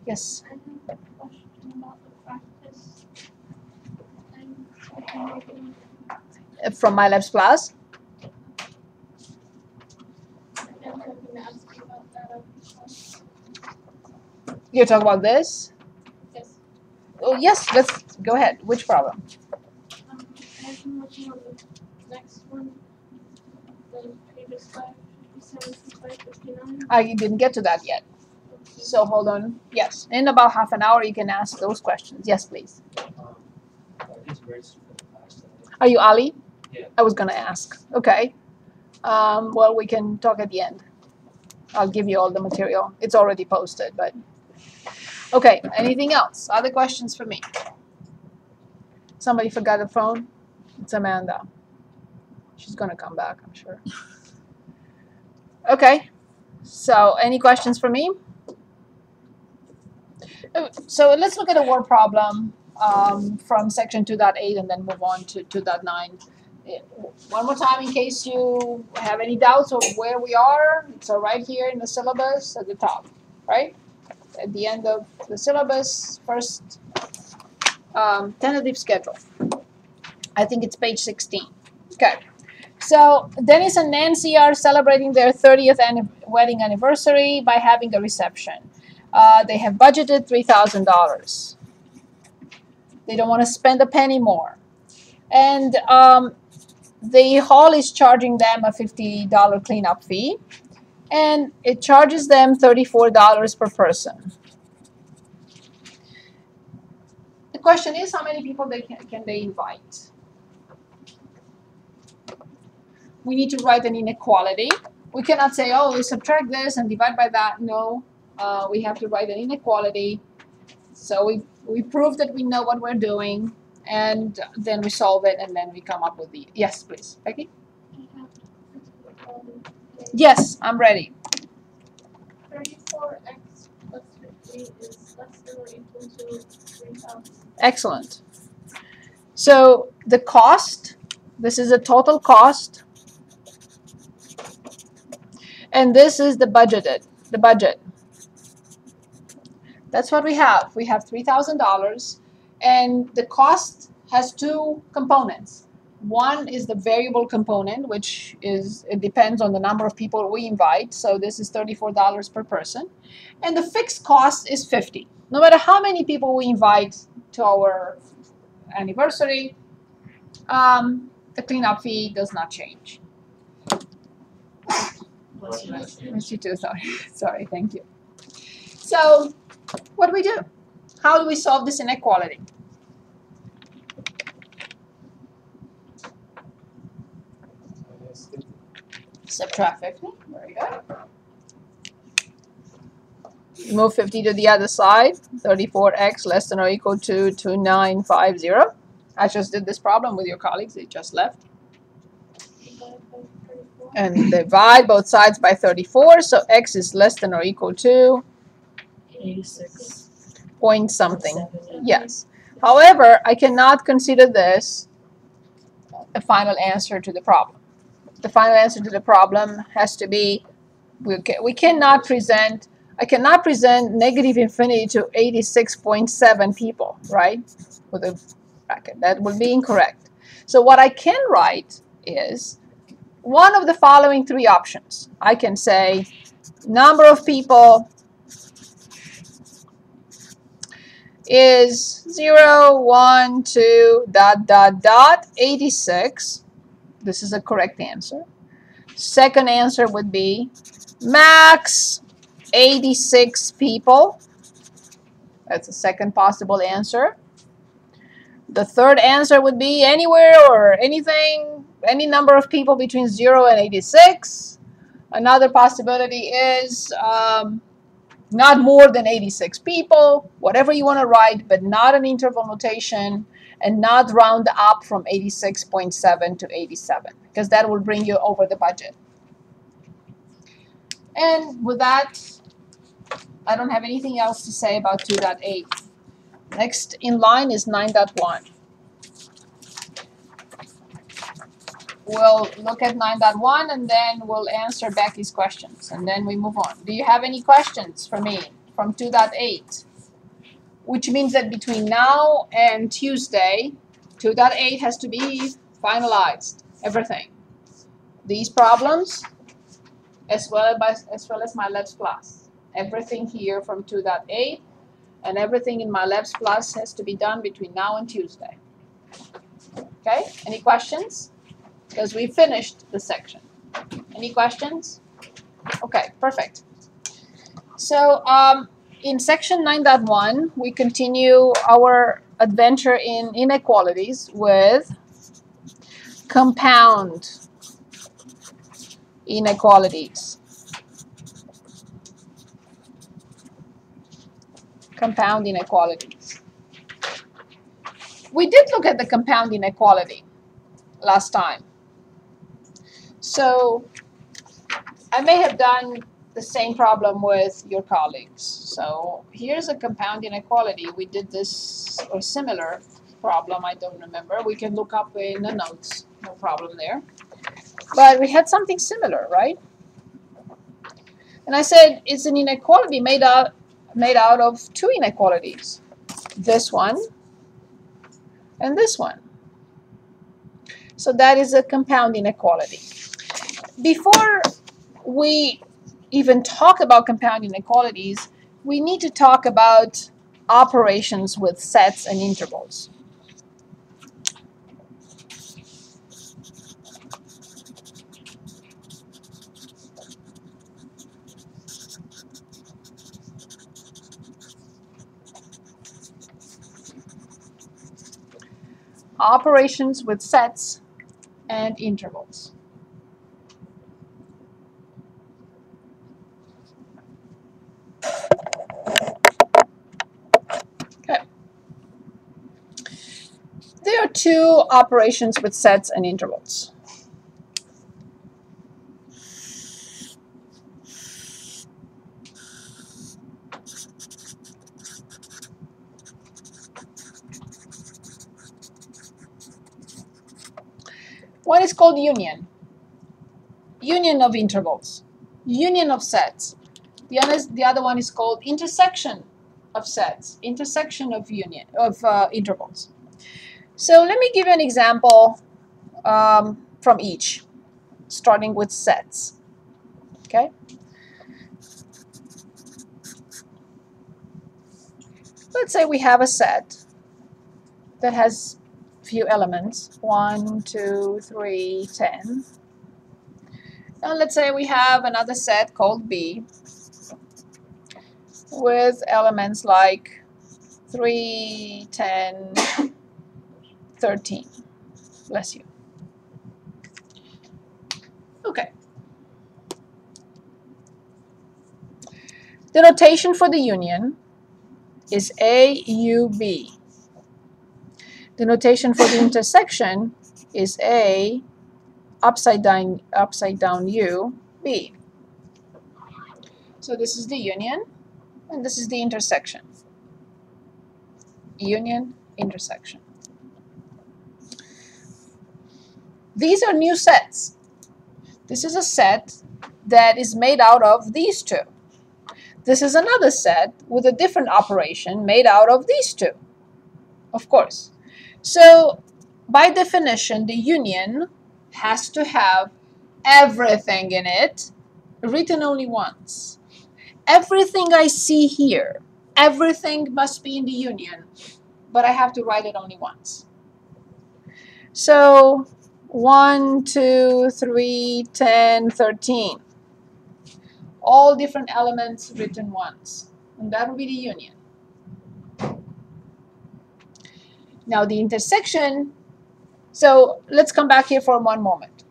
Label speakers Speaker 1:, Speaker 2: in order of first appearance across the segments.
Speaker 1: Yes.
Speaker 2: I have a question about the practice.
Speaker 1: From MyLabs Plus.
Speaker 2: I'm going to ask you about that.
Speaker 1: You're talking about this?
Speaker 2: Yes.
Speaker 1: Oh, yes. Let's go ahead. Which problem?
Speaker 2: I've been looking on the next one. The pages 5, 57, 65, 59.
Speaker 1: I didn't get to that yet.
Speaker 2: Okay.
Speaker 1: So hold on. Yes. In about half an hour, you can ask those questions. Yes, please. Are you Ali?
Speaker 3: Yeah.
Speaker 1: I was going to ask. Okay. Well, we can talk at the end. I'll give you all the material. It's already posted, but okay. Anything else? Other questions for me? Somebody forgot the phone? It's Amanda. She's going to come back, I'm sure. Okay. So any questions for me? So let's look at a word problem from section 2.8 and then move on to 2.9. One more time in case you have any doubts of where we are. It's right here in the syllabus at the top, right? At the end of the syllabus, first tentative schedule. I think it's page 16. Okay. So Dennis and Nancy are celebrating their 30th wedding anniversary by having a reception. They have budgeted $3,000. They don't want to spend a penny more. And the hall is charging them a $50 cleanup fee. And it charges them $34 per person. The question is, how many people can they invite? We need to write an inequality. We cannot say, oh, we subtract this and divide by that. No, we have to write an inequality. So we prove that we know what we're doing, and then we solve it, and then we come up with the, yes, please, Becky? Yes, I'm ready.
Speaker 2: 34x plus 50 is less than or equal to 3,000.
Speaker 1: Excellent. So the cost, this is the total cost, and this is the budget. That's what we have. We have $3,000, and the cost has two components. One is the variable component, which is, it depends on the number of people we invite. So this is $34 per person. And the fixed cost is $50. No matter how many people we invite to our anniversary, the cleanup fee does not change. Miss you too, sorry. Sorry, thank you. So what do we do? How do we solve this inequality? Subtract 50. Very good. Move 50 to the other side. 34x less than or equal to 2950. I just did this problem with your colleagues. They just left. And divide both sides by 34. So x is less than or equal to
Speaker 4: 86
Speaker 1: point something. Yes. However, I cannot consider this a final answer to the problem. The final answer to the problem has to be, we cannot present, I cannot present negative infinity to 86.7 people, right? With a bracket. That would be incorrect. So what I can write is one of the following three options. I can say number of people is 0, 1, 2, ... 86. This is a correct answer. Second answer would be max 86 people. That's the second possible answer. The third answer would be anywhere or anything, any number of people between 0 and 86. Another possibility is not more than 86 people, whatever you want to write, but not an interval notation, and not round up from 86.7 to 87, because that will bring you over the budget. And with that, I don't have anything else to say about 2.8. Next in line is 9.1. We'll look at 9.1 and then we'll answer Becky's questions, and then we move on. Do you have any questions for me from 2.8? which means that between now and Tuesday, 2.8 has to be finalized, everything. These problems, as well as my Labs Plus. Everything here from 2.8 and everything in my Labs Plus has to be done between now and Tuesday. Okay, any questions? Because we finished the section. Any questions? Okay, perfect. So in section 9.1, we continue our adventure in inequalities with compound inequalities. Compound inequalities. We did look at the compound inequality last time. So I may have done the same problem with your colleagues. So here's a compound inequality. We did this or similar problem, I don't remember. We can look up in the notes, no problem there. But we had something similar, right? And I said it's an inequality made out of two inequalities. This one and this one. So that is a compound inequality. Before we even talk about compound inequalities, we need to talk about operations with sets and intervals. Operations with sets and intervals. Okay. There are two operations with sets and intervals. One is called union. Union of intervals. Union of sets. The other one is called intersection of sets. Intersection of intervals. So let me give you an example from each, starting with sets. Okay. Let's say we have a set that has few elements, 1, 2, 3, 10. And let's say we have another set called B with elements like 3, 10, 13. Bless you. Okay. The notation for the union is A, U, B. The notation for the intersection is A, upside down U, B. So this is the union, and this is the intersection. Union, intersection. These are new sets. This is a set that is made out of these two. This is another set with a different operation made out of these two, of course. So by definition, the union has to have everything in it written only once. Everything I see here, everything must be in the union, but I have to write it only once. So 1, 2, 3, 10, 13. All different elements written once. And that will be the union. Now the intersection, so let's come back here for one moment.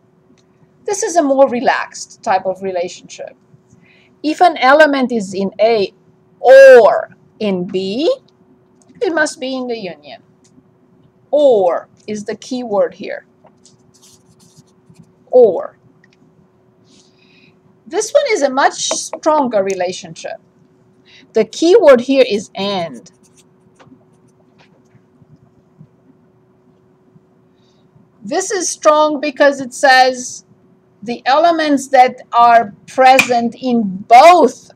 Speaker 1: This is a more relaxed type of relationship. If an element is in A or in B, it must be in the union. Or is the key word here. Or. This one is a much stronger relationship. The key word here is and. This is strong because it says the elements that are present in both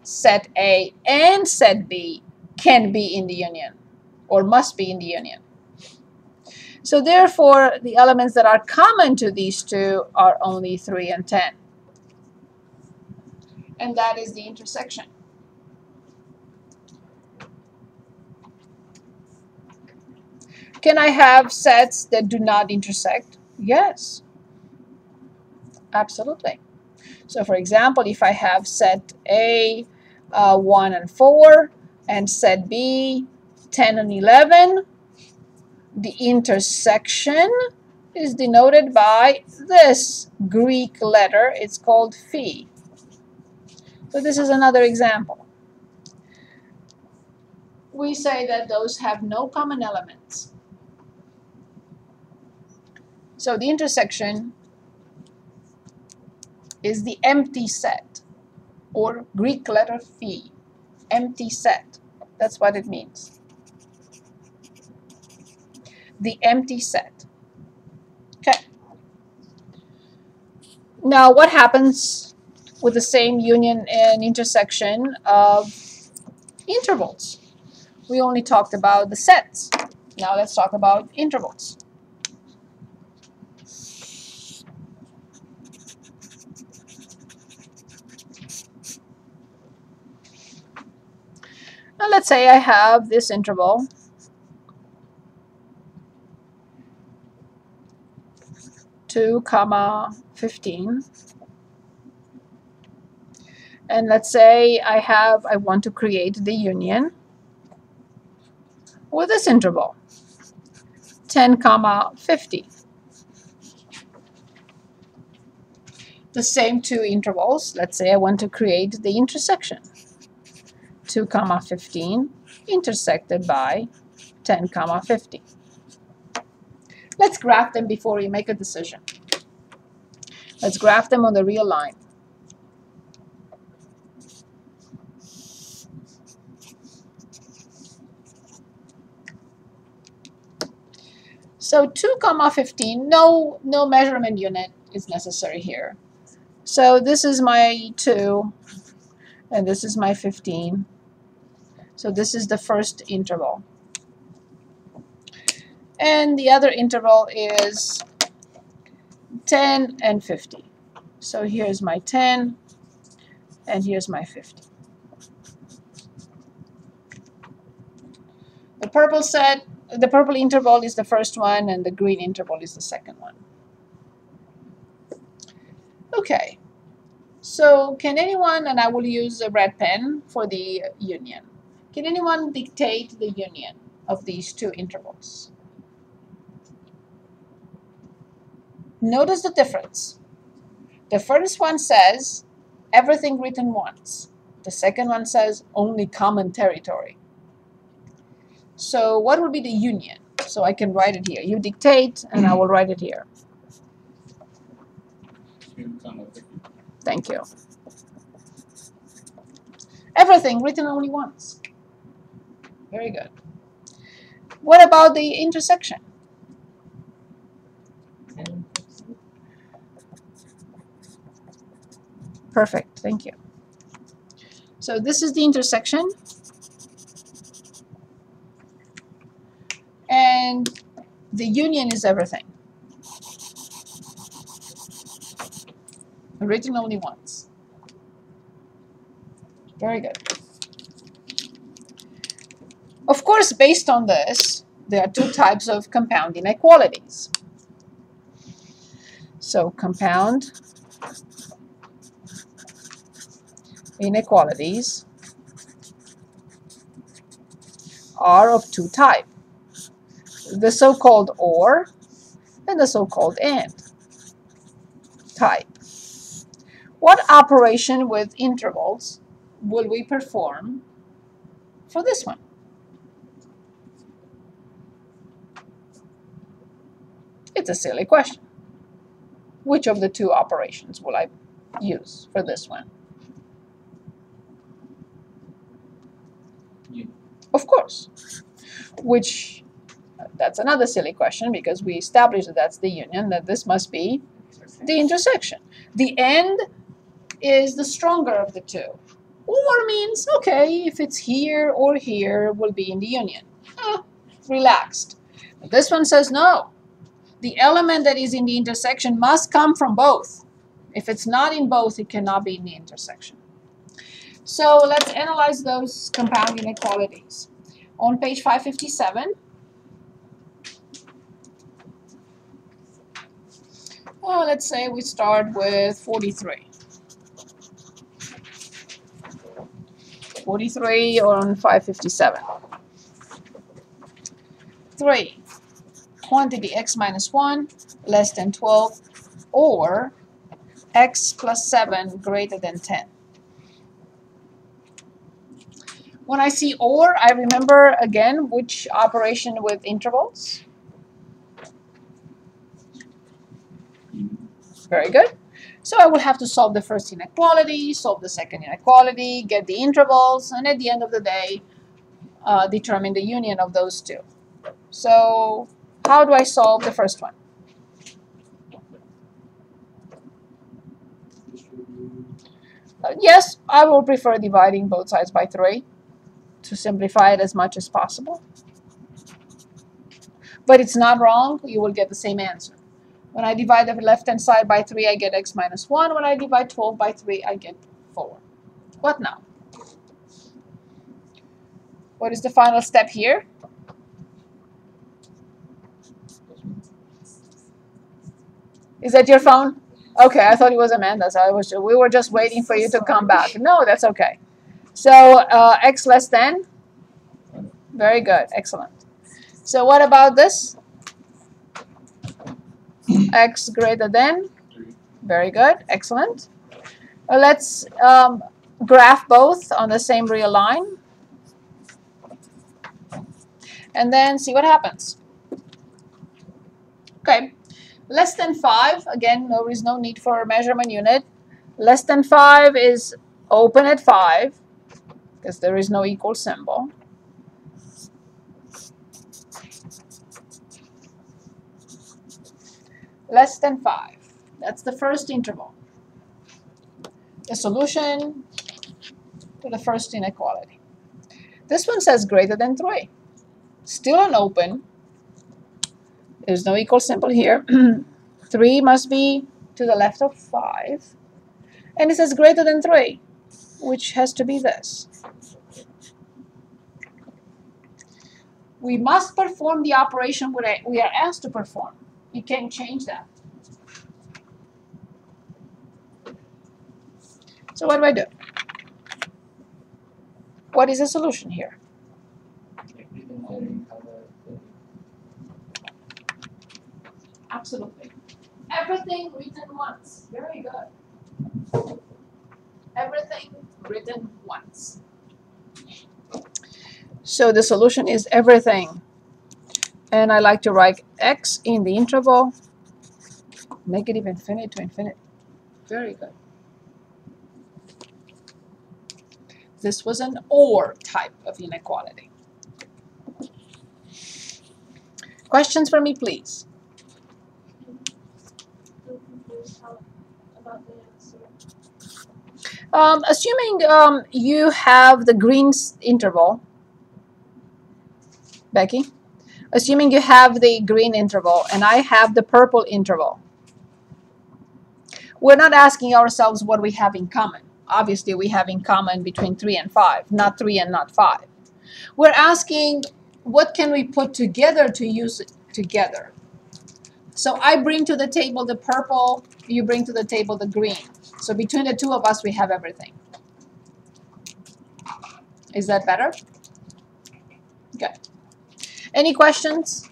Speaker 1: set A and set B can be in the union or must be in the union. So therefore, the elements that are common to these two are only 3 and 10. And that is the intersection. Can I have sets that do not intersect? Yes, absolutely. So for example, if I have set A 1 and 4 and set B 10 and 11, the intersection is denoted by this Greek letter. It's called phi. So this is another example. We say that those have no common elements. So the intersection is the empty set, or Greek letter phi, empty set. That's what it means. The empty set. Okay. Now what happens with the same union and intersection of intervals? We only talked about the sets. Now let's talk about intervals. Now let's say I have this interval . 2, 15. And let's say I want to create the union with this interval, 10, 50. The same two intervals, let's say I want to create the intersection, 2, 15 intersected by 10, 50. Let's graph them before we make a decision. Let's graph them on the real line. So 2, 15, no measurement unit is necessary here. So this is my 2, and this is my 15. So this is the first interval. And the other interval is 10 and 50. So here's my 10, and here's my 50. The purple interval is the first one, and the green interval is the second one. Okay, so can anyone, and I will use a red pen for the union, can anyone dictate the union of these two intervals? Notice the difference. The first one says everything written once. The second one says only common territory. So what will be the union? So I can write it here. You dictate, and I will write it here. Thank you. Everything written only once. Very good. What about the intersection? Perfect. Thank you. So this is the intersection. And the union is everything. Written only once. Very good. Of course, based on this, there are two types of compound inequalities. So compound inequalities are of two types. The so-called OR and the so-called AND type. What operation with intervals will we perform for this one? It's a silly question. Which of the two operations will I use for this one? Of course. Which, that's another silly question, because we established that that's the union, that this must be the intersection. The AND is the stronger of the two. Or means, okay, if it's here or here, will be in the union. Relaxed. But this one says no. The element that is in the intersection must come from both. If it's not in both, it cannot be in the intersection. So let's analyze those compound inequalities. On page 557, well, let's say we start with 43. 43 on 557. 3. Quantity x minus 1 less than 12 or x plus 7 greater than 10. When I see or, I remember again which operation with intervals. Very good. So I will have to solve the first inequality, solve the second inequality, get the intervals, and at the end of the day, determine the union of those two. So how do I solve the first one? Yes, I will prefer dividing both sides by 3 to simplify it as much as possible. But it's not wrong. You will get the same answer. When I divide the left-hand side by 3, I get x minus 1. When I divide 12 by 3, I get 4. What now? What is the final step here? Is that your phone? Okay, I thought it was Amanda's. We were just waiting for you to come back. No, that's okay. So x less than? Very good. Excellent. So what about this? X greater than? Very good. Excellent. Let's graph both on the same real line. And then see what happens. Okay. Less than 5. Again, there is no need for a measurement unit. Less than 5 is open at 5 because there is no equal symbol. Less than 5. That's the first interval. The solution to the first inequality. This one says greater than 3. Still an open. There's no equal symbol here. 3 must be to the left of 5. And it says greater than 3, which has to be this. We must perform the operation we are asked to perform. You can't change that. So what do? What is the solution here? Absolutely. Everything written once. Very good. Everything written once. So the solution is everything. And I like to write x in the interval, negative infinity to infinity. Very good. This was an OR type of inequality. Questions for me, please? Assuming you have the green interval, Becky, assuming you have the green interval and I have the purple interval, we're not asking ourselves what we have in common. Obviously, we have in common between 3 and 5, not 3 and not 5. We're asking what can we put together to use it together. So I bring to the table the purple, you bring to the table the green. So between the two of us, we have everything. Is that better? Okay. Any questions?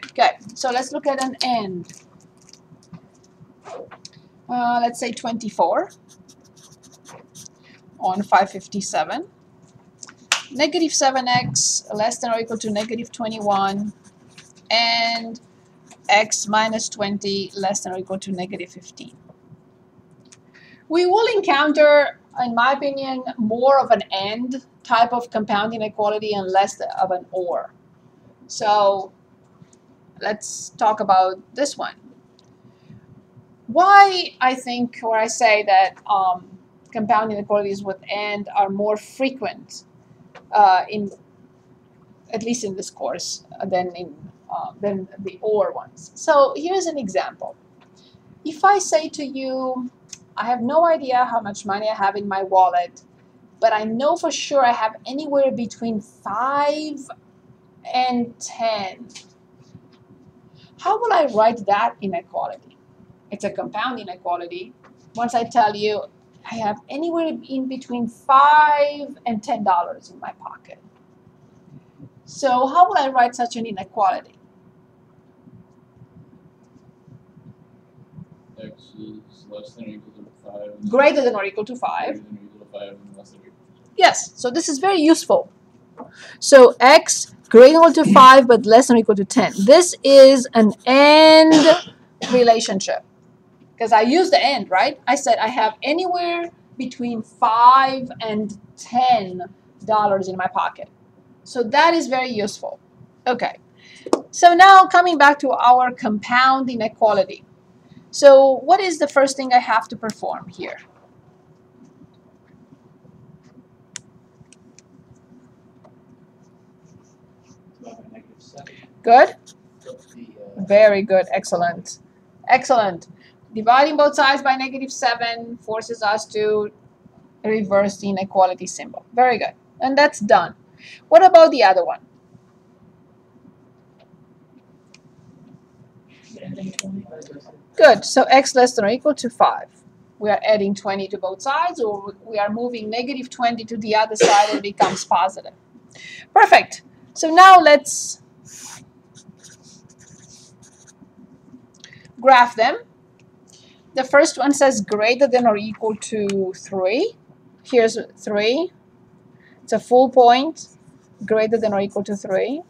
Speaker 1: Okay, so let's look at an end. Let's say 24 on 557. Negative 7x less than or equal to negative 21 and x minus 20 less than or equal to negative 15. We will encounter, in my opinion, more of an AND type of compound inequality and less of an OR. So let's talk about this one. Why I think, or I say that compound inequalities with and are more frequent in at least in this course than the or ones. So here's an example. If I say to you, I have no idea how much money I have in my wallet, but I know for sure I have anywhere between 5 and 10. How will I write that inequality? It's a compound inequality. Once I tell you I have anywhere in between $5 and $10 in my pocket. So how will I write such an inequality?
Speaker 3: X is less than or equal to 5.
Speaker 1: Greater than or equal to 5.
Speaker 3: Greater than or equal to 5 and less than or equal to 2.
Speaker 1: Yes, so this is very useful. So x greater than or equal to 5 but less than or equal to 10. This is an AND relationship. Because I used the AND, right? I said I have anywhere between $5 and $10 in my pocket. So that is very useful. Okay. So now coming back to our compound inequality. So what is the first thing I have to perform here? Good? Very good. Excellent. Excellent. Dividing both sides by -7 forces us to reverse the inequality symbol. Very good. And that's done. What about the other one? Good. So x less than or equal to 5. We are adding 20 to both sides, or we are moving -20 to the other side and it becomes positive. Perfect. So now let's graph them. The first one says greater than or equal to 3. Here's 3. It's a full point, greater than or equal to 3.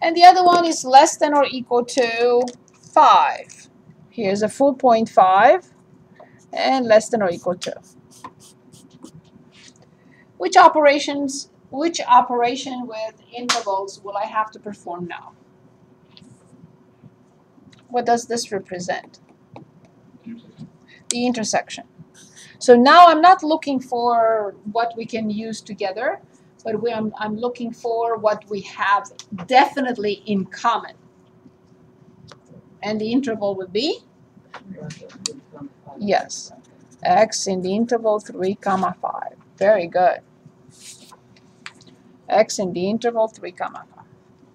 Speaker 1: And the other one is less than or equal to 5. Here's a full point 5 and less than or equal to. Which operation with intervals will I have to perform now? What does this represent? The intersection. So now I'm not looking for what we can use together, but I'm looking for what we have definitely in common. And the interval would be? Yes, x in the interval 3, 5. Very good. X in the interval 3, 5.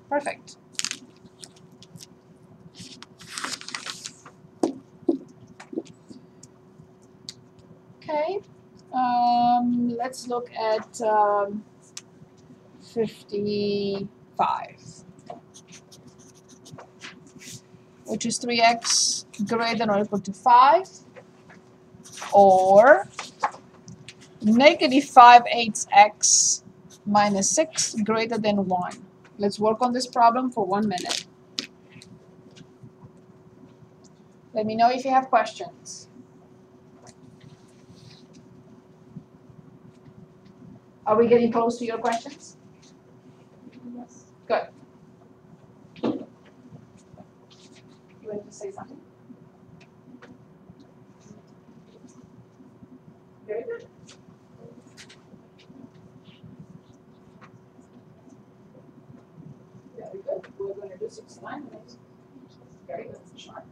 Speaker 1: Perfect. Okay, let's look at 55, which is 3x greater than or equal to 5, or -5/8x minus 6 greater than 1. Let's work on this problem for 1 minute. Let me know if you have questions. Are we getting close to your questions?
Speaker 2: Yes.
Speaker 1: Good. You want to say something? Very good. Very good. We're going to do 69 minutes. Very good. Sure.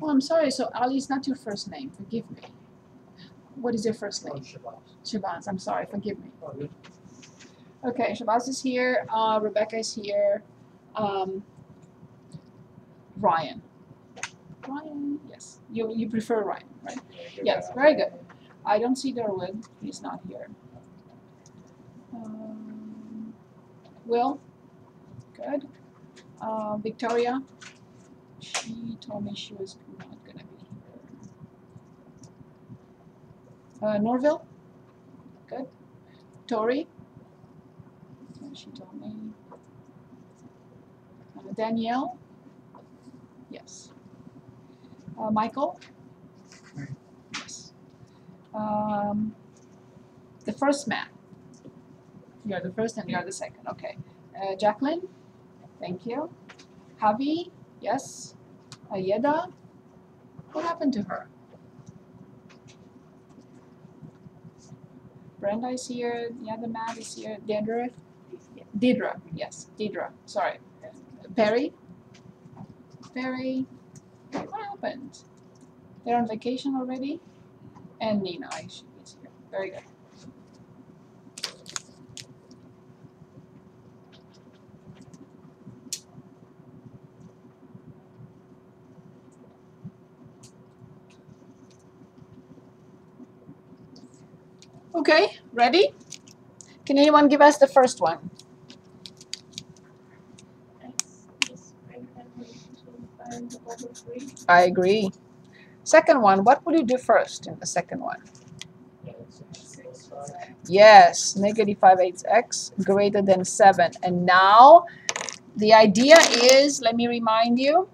Speaker 1: Oh, I'm sorry. So Ali is not your first name. Forgive me. What is your first name? Shabazz. I'm sorry. Forgive me. Okay, Shabazz is here. Rebecca is here. Ryan. Ryan. Yes. You prefer Ryan, right? Yes. Very good. I don't see Derwin. He's not here. Will. Good. Victoria. She told me she was not going to be here. Norville. Good. Tori. She told me. Danielle. Yes. Michael. Yes. The first man. You're the first and you're the second. Okay. Jacqueline. Thank you. Javi. Yes. Ayeda. What happened to her? Brenda is here. The other man is here. Deidre. Yes. Deidre. Sorry. Perry. Perry. What happened? They're on vacation already? And Nina. She is here. Very good. Okay, ready? Can anyone give us the first one? I agree. Second one, what would you do first in the second one? Yes, negative 5/8 x greater than 7. And now the idea is, let me remind you,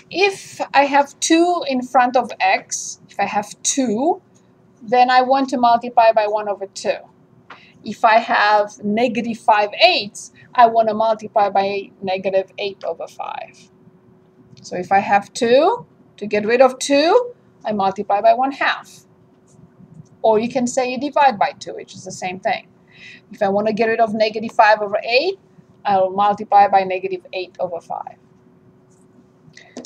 Speaker 1: if I have 2 in front of x, if I have 2, then I want to multiply by 1/2. If I have negative 5/8, I want to multiply by negative 8/5. So if I have 2, to get rid of 2, I multiply by 1/2. Or you can say you divide by 2, which is the same thing. If I want to get rid of negative 5/8, I'll multiply by negative 8/5.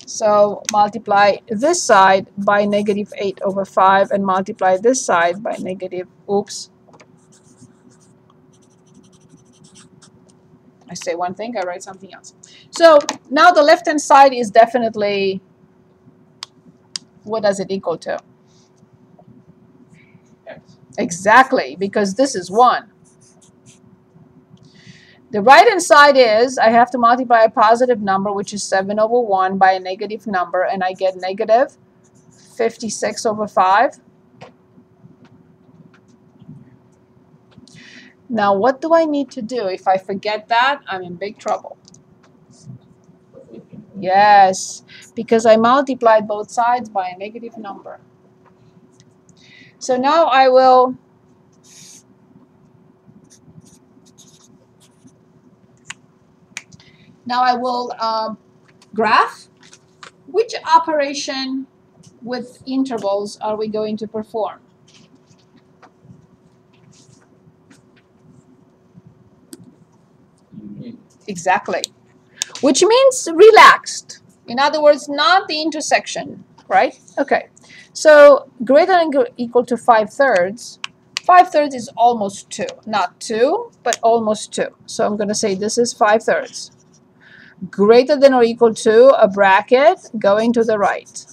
Speaker 1: So multiply this side by negative 8/5 and multiply this side by negative, oops. I say one thing, I write something else. So now the left-hand side is definitely, what does it equal to?
Speaker 3: X.
Speaker 1: Exactly, because this is 1. The right-hand side is, I have to multiply a positive number, which is 7/1, by a negative number, and I get negative 56/5. Now, what do I need to do? If I forget that, I'm in big trouble. Yes, because I multiplied both sides by a negative number. So now I will graph. Which operation with intervals are we going to perform? Exactly. Which means relaxed. In other words, not the intersection, right? Okay. So greater than or equal to 5/3. 5/3 is almost 2. Not 2, but almost 2. So I'm going to say this is 5/3. Greater than or equal to a bracket going to the right.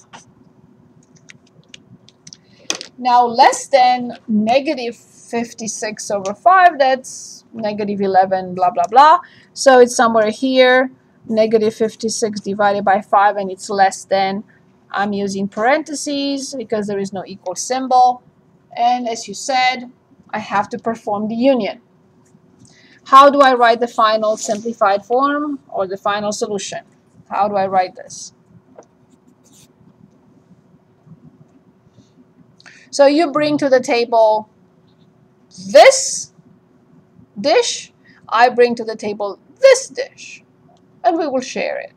Speaker 1: Now less than negative 56/5, that's negative 11, blah, blah, blah. So it's somewhere here, negative 56 divided by 5, and it's less than. I'm using parentheses because there is no equal symbol. And as you said, I have to perform the union. How do I write the final simplified form or the final solution? How do I write this? So you bring to the table this dish, I bring to the table this dish, and we will share it.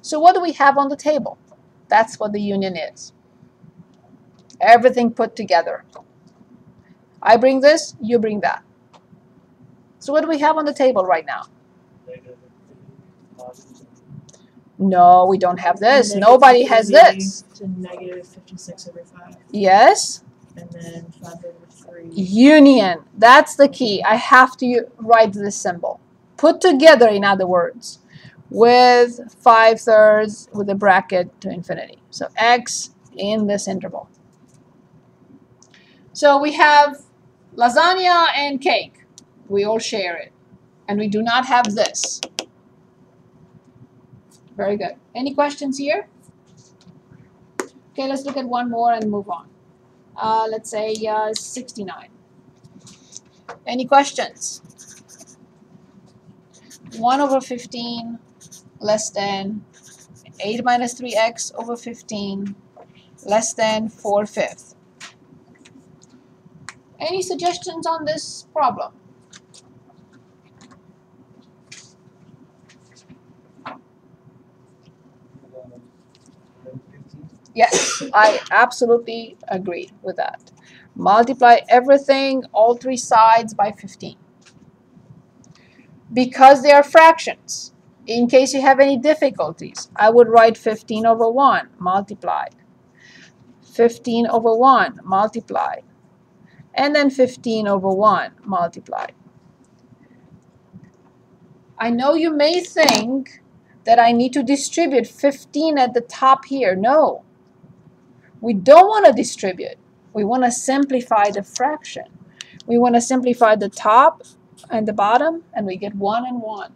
Speaker 1: So what do we have on the table? That's what the union is. Everything put together. I bring this, you bring that. So what do we have on the table right now? No, we don't have this.
Speaker 4: Negative
Speaker 1: Nobody has
Speaker 4: 3
Speaker 1: this.
Speaker 4: To negative 56/5.
Speaker 1: Yes?
Speaker 4: And then 5/3.
Speaker 1: Union. That's the key. I have to write this symbol. Put together, in other words, with 5/3 with a bracket to infinity. So x in this interval. So we have lasagna and cake. We all share it. And we do not have this. Very good. Any questions here? Okay, let's look at one more and move on. Let's say 69. Any questions? 1/15 less than 8 minus 3x over 15 less than 4/5. Any suggestions on this problem? Yes, I absolutely agree with that. Multiply everything, all three sides, by 15. Because they are fractions, in case you have any difficulties, I would write 15/1 multiplied, 15/1 multiplied, and then 15/1 multiplied. I know you may think that I need to distribute 15 at the top here. No. We don't want to distribute. We want to simplify the fraction. We want to simplify the top and the bottom, and we get 1 and 1.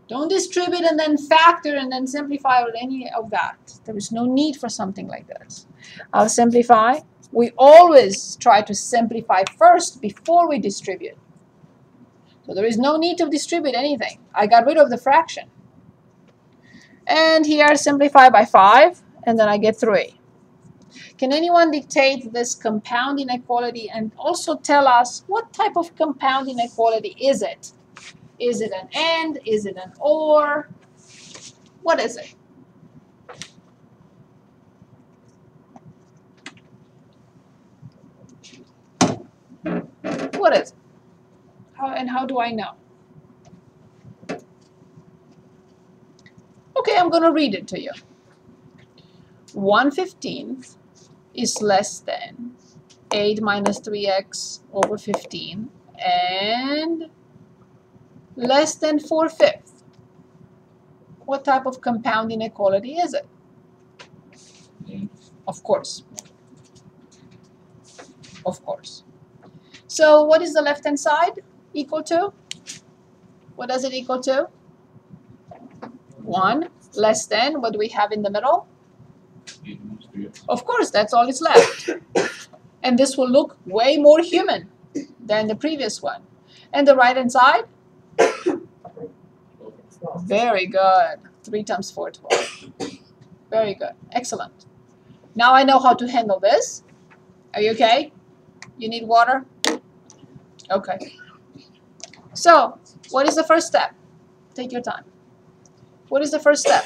Speaker 1: Don't distribute and then factor and then simplify with any of that. There is no need for something like this. I'll simplify. We always try to simplify first before we distribute. So there is no need to distribute anything. I got rid of the fraction. And here, simplify by 5, and then I get 3. Can anyone dictate this compound inequality and also tell us what type of compound inequality is it? Is it an and? Is it an or? What is it? What is it? How do I know? Okay, I'm going to read it to you. 1/15 is less than 8 minus 3x over 15 and less than 4/5. What type of compound inequality is it? Of course. Of course. So what is the left-hand side equal to? What does it equal to? 1 less than, what do we have in the middle? Of course, that's all is left. And this will look way more human than the previous one. And the right-hand side? Very good. 3 times 4, 12. Very good. Excellent. Now I know how to handle this. Are you okay? You need water? Okay. So, what is the first step? Take your time. What is the first step?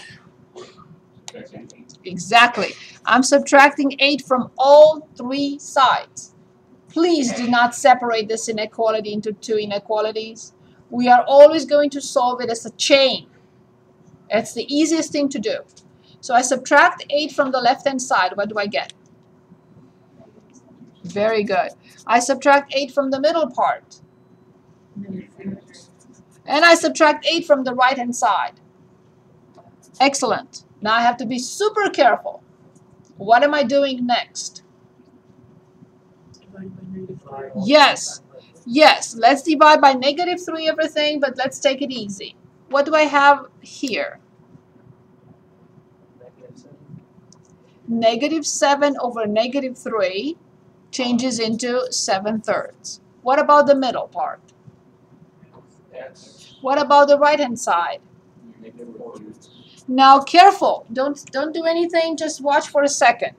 Speaker 1: Exactly. I'm subtracting 8 from all 3 sides. Please do not separate this inequality into 2 inequalities. We are always going to solve it as a chain. It's the easiest thing to do. So I subtract 8 from the left-hand side. What do I get? Very good. I subtract 8 from the middle part. And I subtract 8 from the right-hand side. Excellent. Now I have to be super careful. What am I doing next? Yes. Yes. Let's divide by -3 everything, but let's take it easy. What do I have here? -7 over -3 changes into 7/3. What about the middle part? What about the right-hand side? Now, careful. Don't do anything. Just watch for a second.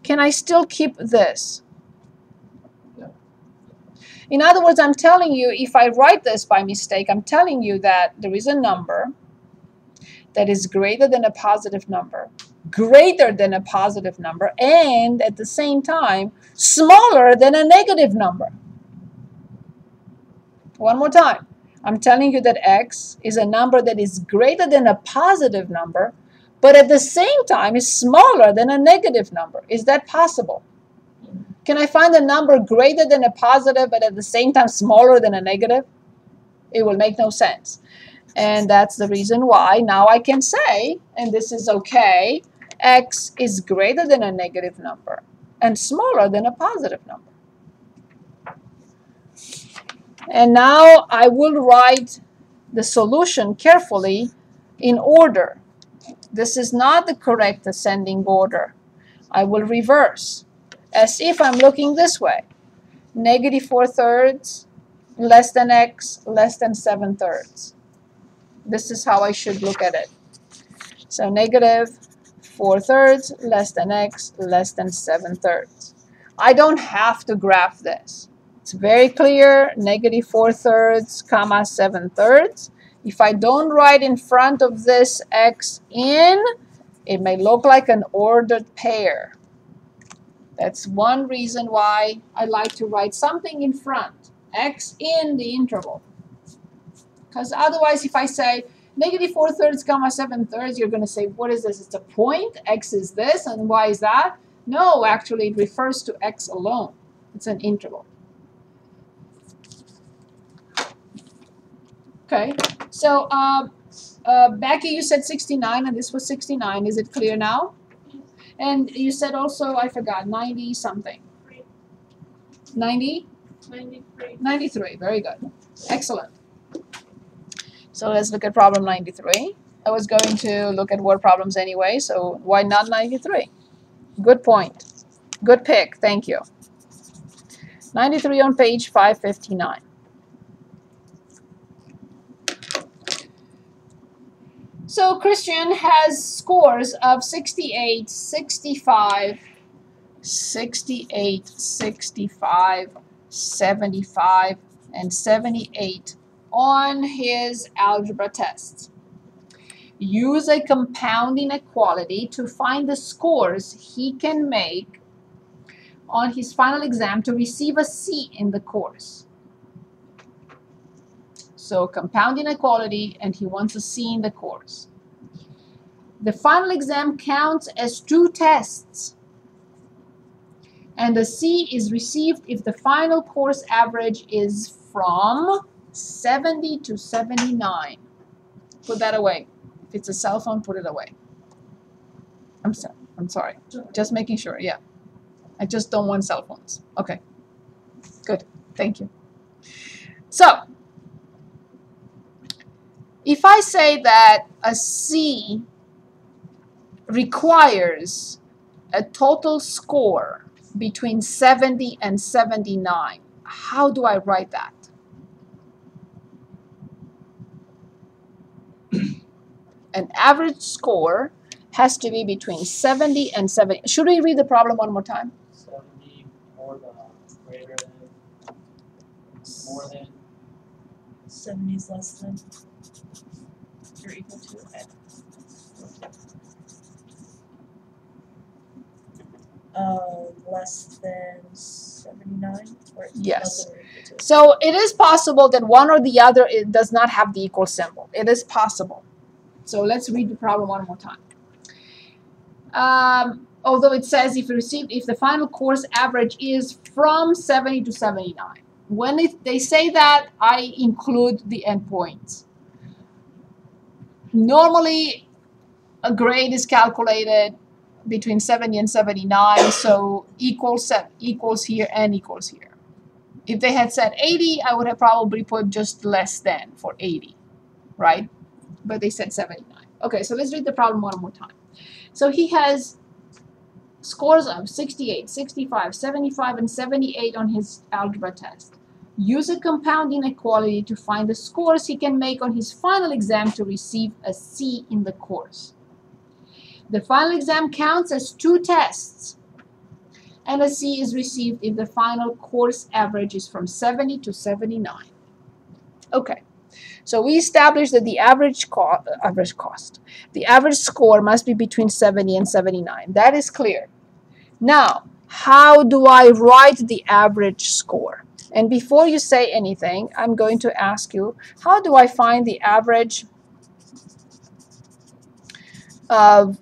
Speaker 1: Can I still keep this? In other words, I'm telling you, if I write this by mistake, I'm telling you that there is a number that is greater than a positive number, and at the same time, smaller than a negative number. One more time. I'm telling you that x is a number that is greater than a positive number, but at the same time is smaller than a negative number. Is that possible? Can I find a number greater than a positive, but at the same time smaller than a negative? It will make no sense. And that's the reason why now I can say, and this is okay, x is greater than a negative number and smaller than a positive number. And now I will write the solution carefully in order. This is not the correct ascending order. I will reverse as if I'm looking this way. Negative 4/3 less than x less than 7/3. This is how I should look at it. So negative 4/3 less than x less than 7/3. I don't have to graph this. It's very clear, negative 4/3, comma 7/3. If I don't write in front of this x in, it may look like an ordered pair. That's one reason why I like to write something in front, x in the interval. Because otherwise, if I say negative 4/3, comma 7/3, you're going to say, what is this? It's a point. X is this, and y is that. No, actually, it refers to x alone. It's an interval. Okay, so Becky, you said 69, and this was 69. Is it clear now? And you said also, I forgot, 90 something. 90?
Speaker 2: 93.
Speaker 1: 93, very good. Excellent. So let's look at problem 93. I was going to look at word problems anyway, so why not 93? Good point. Good pick, thank you. 93 on page 559. So Christian has scores of 68, 65, 68, 65, 75, and 78 on his algebra tests. Use a compound inequality to find the scores he can make on his final exam to receive a C in the course. So compound inequality, and he wants a C in the course. The final exam counts as 2 tests, and the C is received if the final course average is from 70 to 79. Put that away. If it's a cell phone, put it away. I'm sorry. Just making sure, yeah. I just don't want cell phones. Okay. Good. Thank you. So, if I say that a C requires a total score between 70 and 79, how do I write that? An average score has to be between 70 and 70. Should we read the problem one more time?
Speaker 5: 70 more than, greater than, more than.
Speaker 4: 70 is less than or equal to. Okay. Less than 79 or
Speaker 1: Yes.
Speaker 4: less than or equal to.
Speaker 1: So it is possible that one or the other it does not have the equal symbol. It is possible. So let's read the problem one more time. Although it says if the final course average is from 70 to 79. When they say that, I include the endpoints. Normally, a grade is calculated between 70 and 79, so equals here and equals here. If they had said 80, I would have probably put just less than for 80, right? But they said 79. Okay, so let's read the problem one more time. So he has scores of 68, 65, 75, and 78 on his algebra test. Use a compound inequality to find the scores he can make on his final exam to receive a C in the course. The final exam counts as 2 tests, and a C is received if the final course average is from 70 to 79. Okay, so we established that the average score must be between 70 and 79. That is clear. Now, how do I write the average score? And before you say anything, I'm going to ask you, how do I find the average of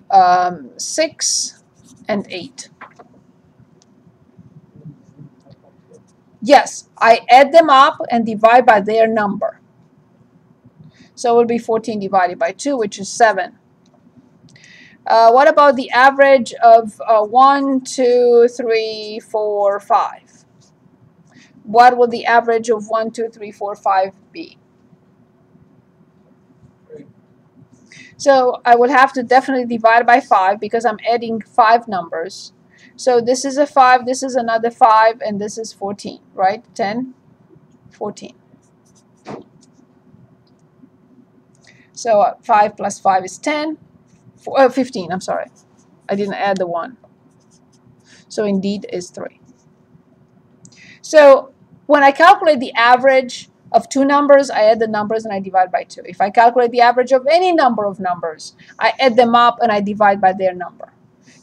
Speaker 1: 6 and 8? Yes, I add them up and divide by their number. So it will be 14 divided by 2, which is 7. What about the average of 1, 2, 3, 4, 5? What will the average of 1, 2, 3, 4, 5 be? So I would have to definitely divide by 5 because I'm adding 5 numbers. So this is a 5, this is another 5, and this is 14, right? 10, 14. So 5 plus 5 is 10. 15, I'm sorry. I didn't add the 1. So indeed is 3. So when I calculate the average of 2 numbers, I add the numbers and I divide by 2. If I calculate the average of any number of numbers, I add them up and I divide by their number.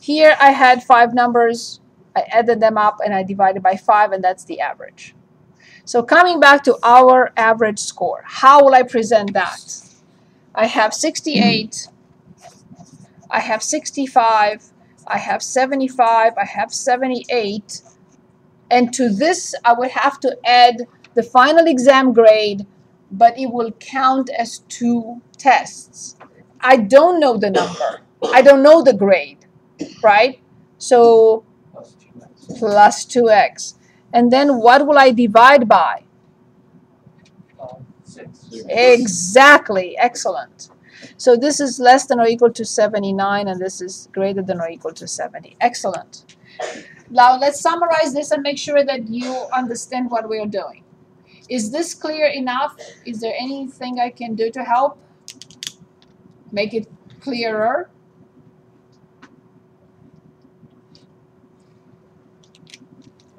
Speaker 1: Here I had 5 numbers, I added them up and I divided by 5, and that's the average. So coming back to our average score, how will I present that? I have 68, I have 65, I have 75, I have 78, and to this I would have to add the final exam grade, but it will count as 2 tests. I don't know the number. I don't know the grade, right? So plus 2x. And then what will I divide by?
Speaker 5: 6.
Speaker 1: Exactly. Excellent. So this is less than or equal to 79, and this is greater than or equal to 70. Excellent. Now let's summarize this and make sure that you understand what we're doing. Is this clear enough? Is there anything I can do to help make it clearer?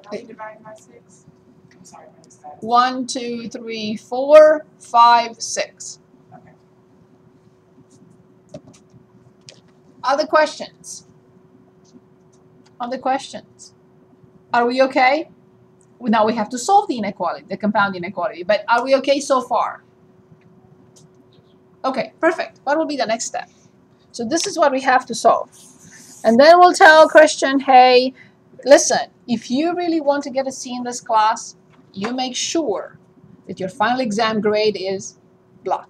Speaker 2: Are we dividing by 6? I'm sorry, I missed that.
Speaker 1: 1, 2, 3, 4, 5, 6.
Speaker 2: Okay.
Speaker 1: Other questions? Other questions? Are we okay? Now we have to solve the inequality, the compound inequality, but are we okay so far? Okay, perfect. What will be the next step? So this is what we have to solve. And then we'll tell Christian, hey, listen, if you really want to get a C in this class, you make sure that your final exam grade is blah.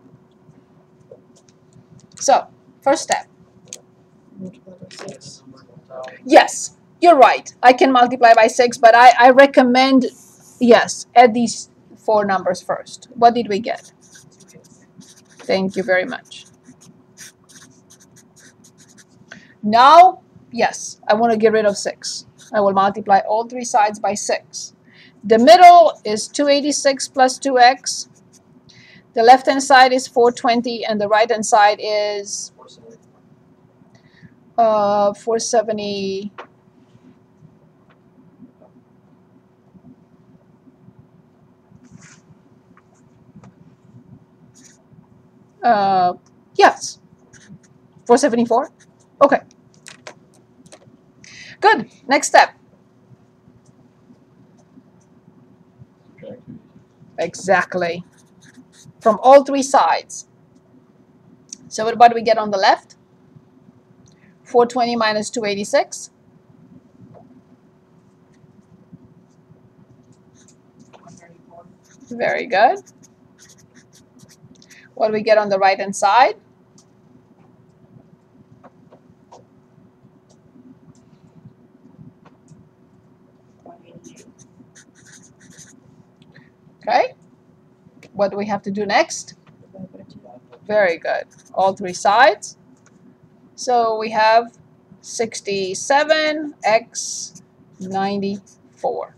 Speaker 1: So, first step. Yes, you're right. I can multiply by 6, but I recommend, yes, add these 4 numbers first. What did we get? Thank you very much. Now, yes, I want to get rid of 6. I will multiply all 3 sides by 6. The middle is 286 plus 2x. The left-hand side is 420, and the right-hand side is 470. Yes, 474. Okay. Good. Next step. Exactly. From all 3 sides. So what do we get on the left? 420 minus 286. Very good. What do we get on the right-hand side? Okay. What do we have to do next? Very good. All 3 sides. So we have 67x 94.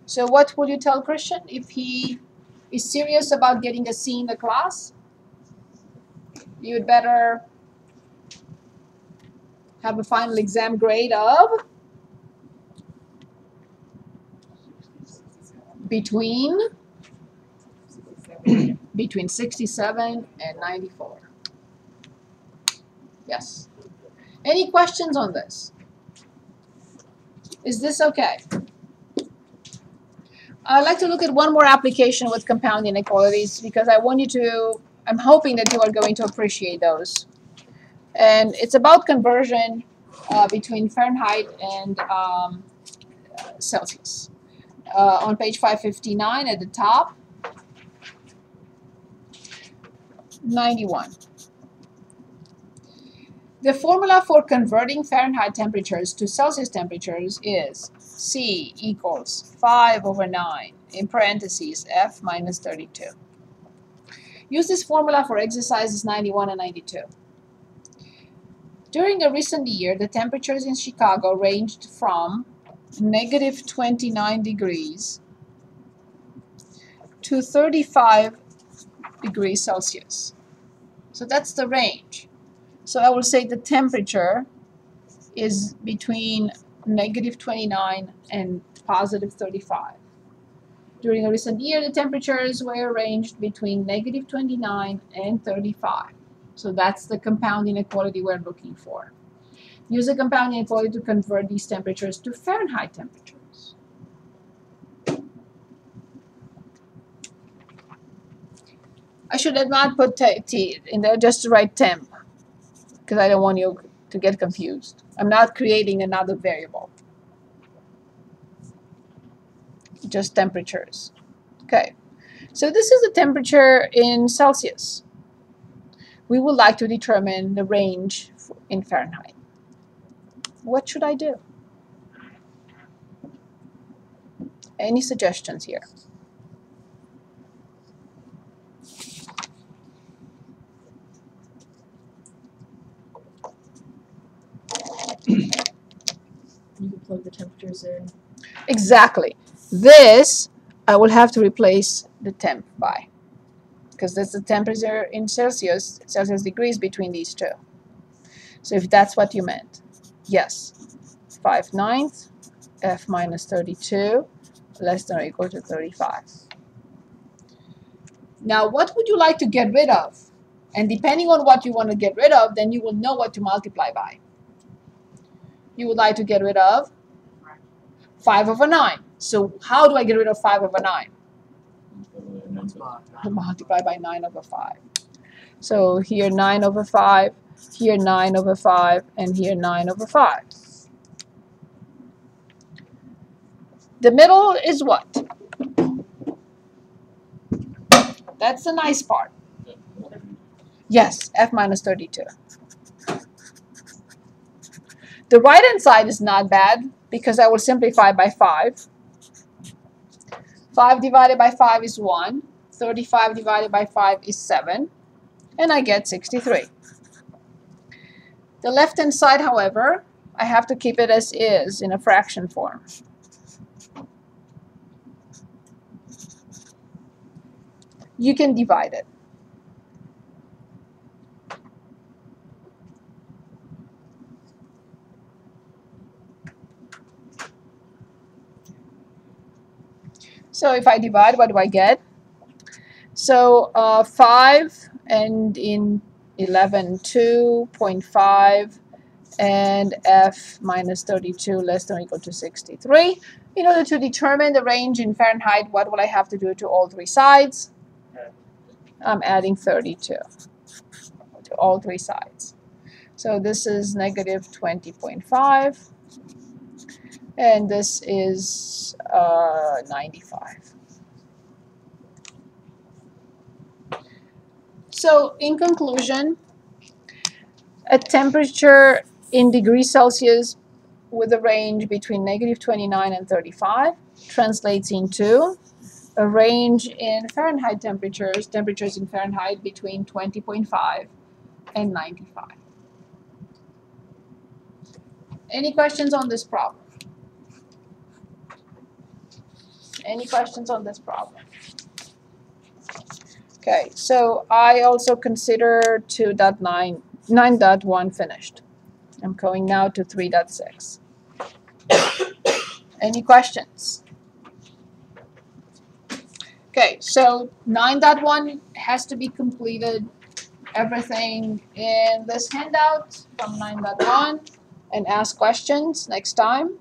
Speaker 1: So what would you tell Christian if he is serious about getting a C in the class? You'd better have a final exam grade of between 67 and 94. Yes. Any questions on this? Is this okay? I'd like to look at one more application with compound inequalities because I want you to, I'm hoping that you are going to appreciate those. And it's about conversion between Fahrenheit and Celsius. On page 559 at the top, 91. The formula for converting Fahrenheit temperatures to Celsius temperatures is C equals 5 over 9 in parentheses F minus 32. Use this formula for exercises 91 and 92. During a recent year, the temperatures in Chicago ranged from negative 29 degrees to 35 degrees Celsius. So that's the range. So I will say the temperature is between negative 29 and positive 35. During a recent year, the temperatures were ranged between negative 29 and 35. So that's the compound inequality we're looking for. Use a compound inequality to convert these temperatures to Fahrenheit temperatures. I should have not put T in there, just to write temp, because I don't want you to get confused. I'm not creating another variable. Just temperatures. Okay, so this is the temperature in Celsius. We would like to determine the range in Fahrenheit. What should I do? Any suggestions here?
Speaker 4: You can plug the temperatures in.
Speaker 1: Exactly. This I will have to replace the temp by, because that's the temperature in Celsius degrees between these two. So if that's what you meant, yes, 5/9 F minus 32 less than or equal to 35. Now, what would you like to get rid of? And depending on what you want to get rid of, then you will know what to multiply by. You would like to get rid of 5 over 9. So how do I get rid of 5 over 9? Multiply by 9 over 5. So here 9 over 5, here 9 over 5, and here 9 over 5. The middle is what? That's the nice part. Yes, F minus 32. The right-hand side is not bad because I will simplify by 5. 5 divided by 5 is 1. 35 divided by 5 is 7. And I get 63. The left-hand side, however, I have to keep it as is in a fraction form. You can divide it. So if I divide, what do I get? So 5 and in 11, 2.5 and F minus 32 less than or equal to 63. In order to determine the range in Fahrenheit, what will I have to do to all three sides? I'm adding 32 to all three sides. So this is negative 20.5. And this is 95. So in conclusion, a temperature in degrees Celsius with a range between negative 29 and 35 translates into a range in Fahrenheit temperatures in Fahrenheit between 20.5 and 95. Any questions on this problem? Any questions on this problem? Okay, so I also consider 9.1 finished. I'm going now to 3.6. Any questions? Okay, so 9.1 has to be completed. Everything in this handout from 9.1 and ask questions next time.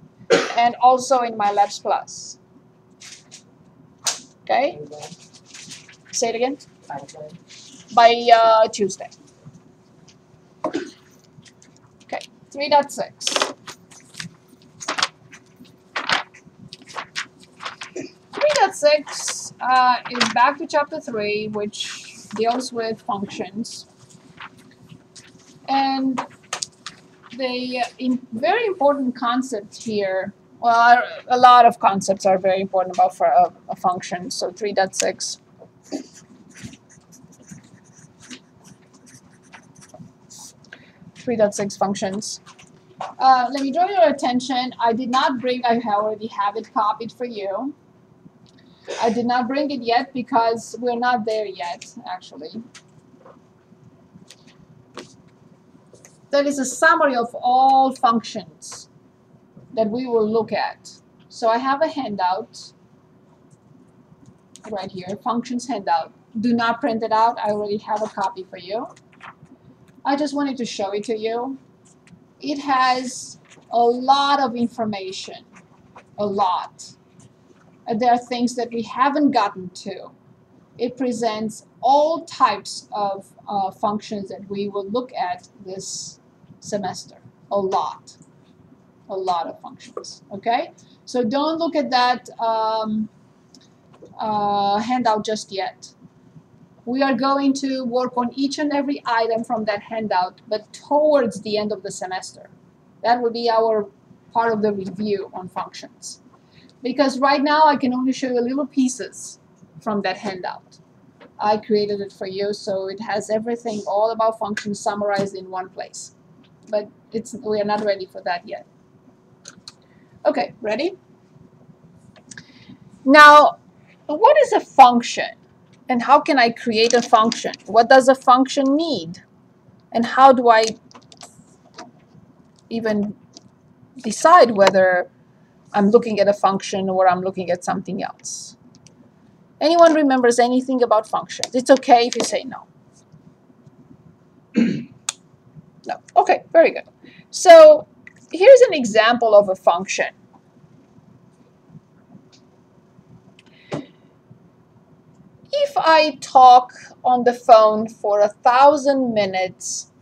Speaker 1: and also in my Labs Plus. Okay, say it again. By Tuesday. Okay, 3.6. 3.6 is back to chapter 3, which deals with functions. And the very important concept here, well, a lot of concepts are very important about for a function. So 3.6. 3.6 functions. Let me draw your attention. I did not bring, I already have it copied for you. I did not bring it yet because we're not there yet, actually. That is a summary of all functions that we will look at. So I have a handout right here, functions handout. Do not print it out. I already have a copy for you. I just wanted to show it to you. It has a lot of information, a lot. There are things that we haven't gotten to. It presents all types of functions that we will look at this semester. A lot of functions, okay? So don't look at that handout just yet. We are going to work on each and every item from that handout, but towards the end of the semester. That will be our part of the review on functions. Because right now I can only show you little pieces from that handout. I created it for you, so it has everything all about functions summarized in one place. But we are not ready for that yet. Okay, ready? Now, what is a function? And how can I create a function? What does a function need? And how do I even decide whether I'm looking at a function or I'm looking at something else? Anyone remembers anything about functions? It's okay if you say no. No. Okay, very good. So here's an example of a function. If I talk on the phone for 1,000 minutes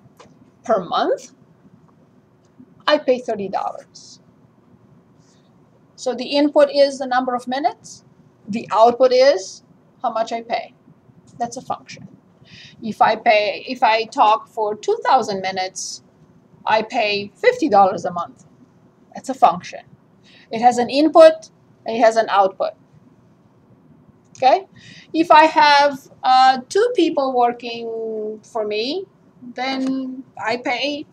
Speaker 1: per month, I pay $30. So the input is the number of minutes. The output is how much I pay. That's a function. If I talk for 2,000 minutes, I pay $50 a month. That's a function. It has an input and it has an output. Okay? If I have 2 people working for me, then I pay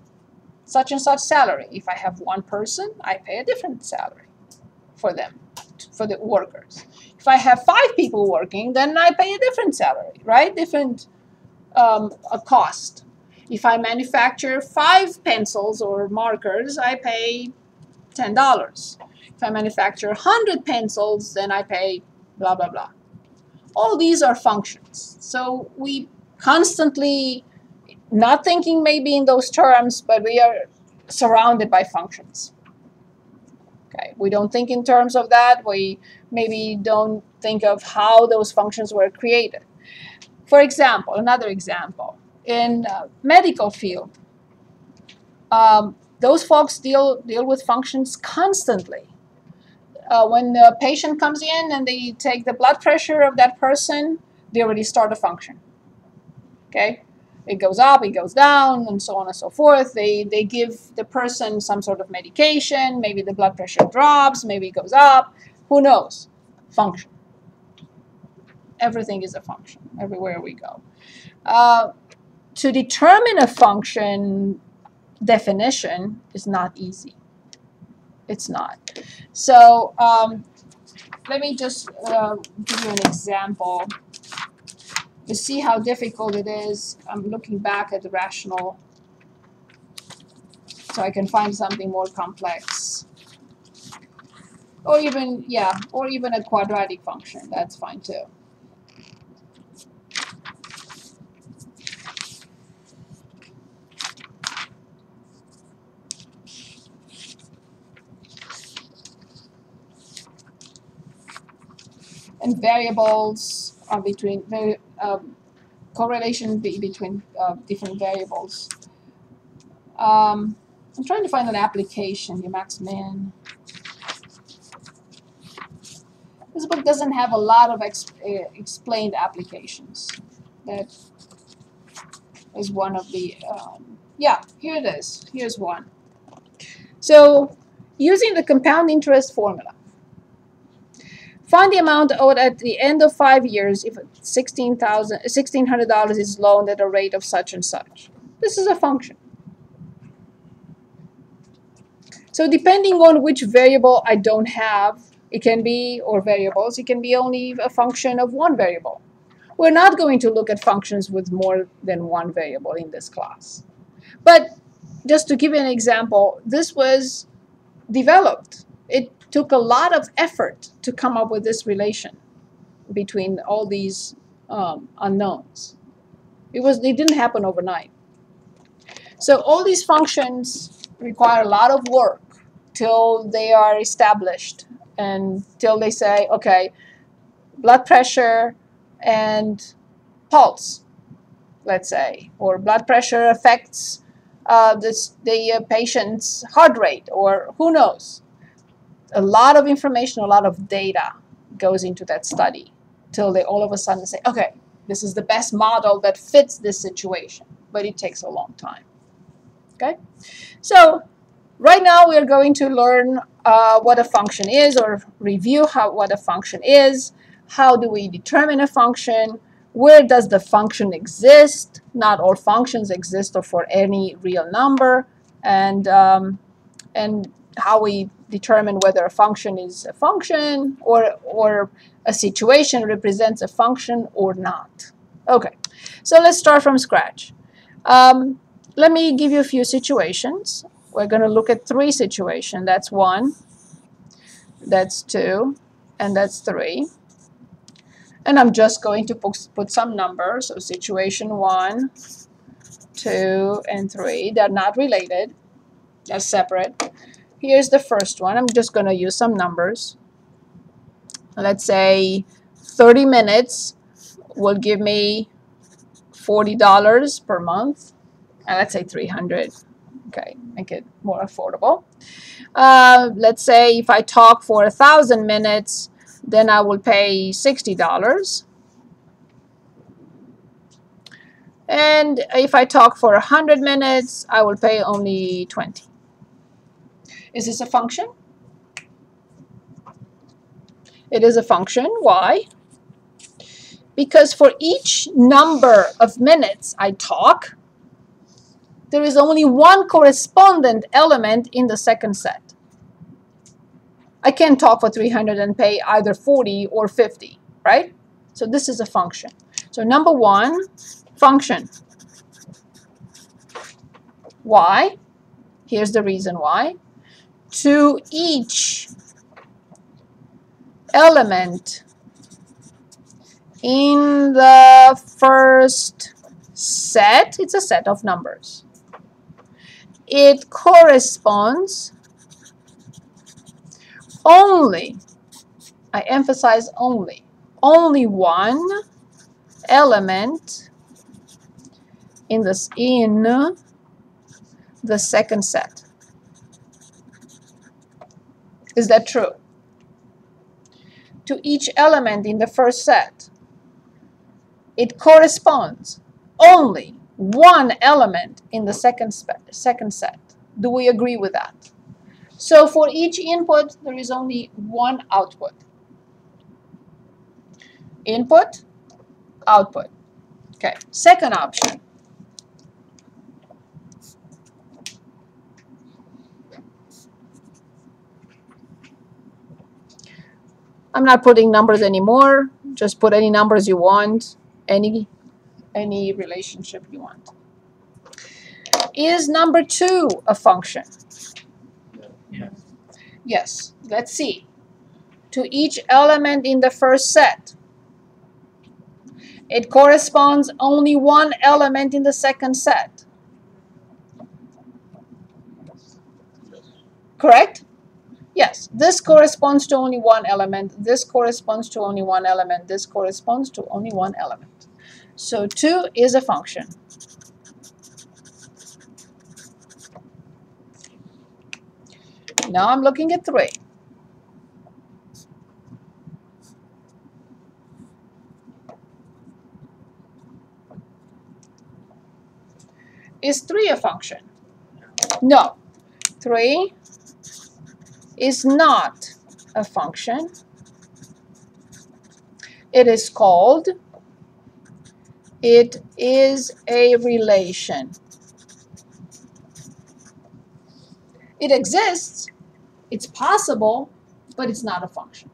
Speaker 1: such and such salary. If I have 1 person, I pay a different salary for them, for the workers. If I have 5 people working, then I pay a different salary, right? Different a cost. If I manufacture 5 pencils or markers, I pay $10. If I manufacture 100 pencils, then I pay blah, blah, blah. All these are functions. So we constantly, not thinking maybe in those terms, but we are surrounded by functions. Okay, we don't think in terms of that. We maybe don't think of how those functions were created. For example, another example, in medical field, those folks deal with functions constantly. When the patient comes in and they take the blood pressure of that person, they already start a function. Okay, it goes up, it goes down, and so on and so forth. They give the person some sort of medication. Maybe the blood pressure drops, maybe it goes up. Who knows? Function. Everything is a function everywhere we go. To determine a function definition is not easy. It's not. So let me just give you an example. You see how difficult it is. I'm looking back at the rational so I can find something more complex. Or even, yeah, or even a quadratic function. That's fine too. and variables are between correlation between different variables. I'm trying to find an application here, max min. This book doesn't have a lot of explained applications. That is one of the, yeah, here it is. Here's one. So using the compound interest formula, find the amount owed at the end of 5 years if $1,600 is loaned at a rate of such and such. This is a function. So depending on which variable I don't have, it can be, or variables, it can be only a function of one variable. We're not going to look at functions with more than one variable in this class. But just to give you an example, this was developed. It took a lot of effort to come up with this relation between all these unknowns. It didn't happen overnight. So all these functions require a lot of work till they are established and till they say, okay, blood pressure and pulse, let's say, or blood pressure affects the patient's heart rate, or who knows. A lot of information, a lot of data goes into that study till they all of a sudden say, okay, this is the best model that fits this situation, but it takes a long time. Okay, so right now we are going to learn what a function is, or review what a function is. How do we determine a function? Where does the function exist? Not all functions exist or for any real number, and how we determine whether a function is a function or a situation represents a function or not. Okay, so let's start from scratch. Let me give you a few situations. We're going to look at 3 situations. That's 1, that's 2, and that's 3. And I'm just going to put some numbers. So situation 1, 2, and 3. They're not related. They're separate. Here's the first one. I'm just going to use some numbers. Let's say 30 minutes will give me $40 per month. And let's say 300. Okay, make it more affordable. Let's say if I talk for 1,000 minutes, then I will pay $60. And if I talk for 100 minutes, I will pay only 20. Is this a function? It is a function. Why? Because for each number of minutes I talk, there is only one correspondent element in the second set. I can't talk for 300 and pay either 40 or 50, right? So this is a function. So number 1, function. Why? Here's the reason why. To each element in the first set, it's a set of numbers. It corresponds only, I emphasize only one element in the second set. Is that true? To each element in the first set, it corresponds only one element in the second set. Do we agree with that? So for each input, there is only one output. Input, output. Okay, second option. I'm not putting numbers anymore. Just put any numbers you want, any relationship you want. Is number 2 a function?
Speaker 5: Yeah.
Speaker 1: Yes. Let's see. To each element in the first set, it corresponds only one element in the second set.
Speaker 3: Yes.
Speaker 1: Correct? Yes, this corresponds to only one element. This corresponds to only one element. This corresponds to only one element. So 2 is a function. Now I'm looking at 3. Is 3 a function? No. 3 is not a function. It is called, it is a relation. It exists, it's possible, but it's not a function.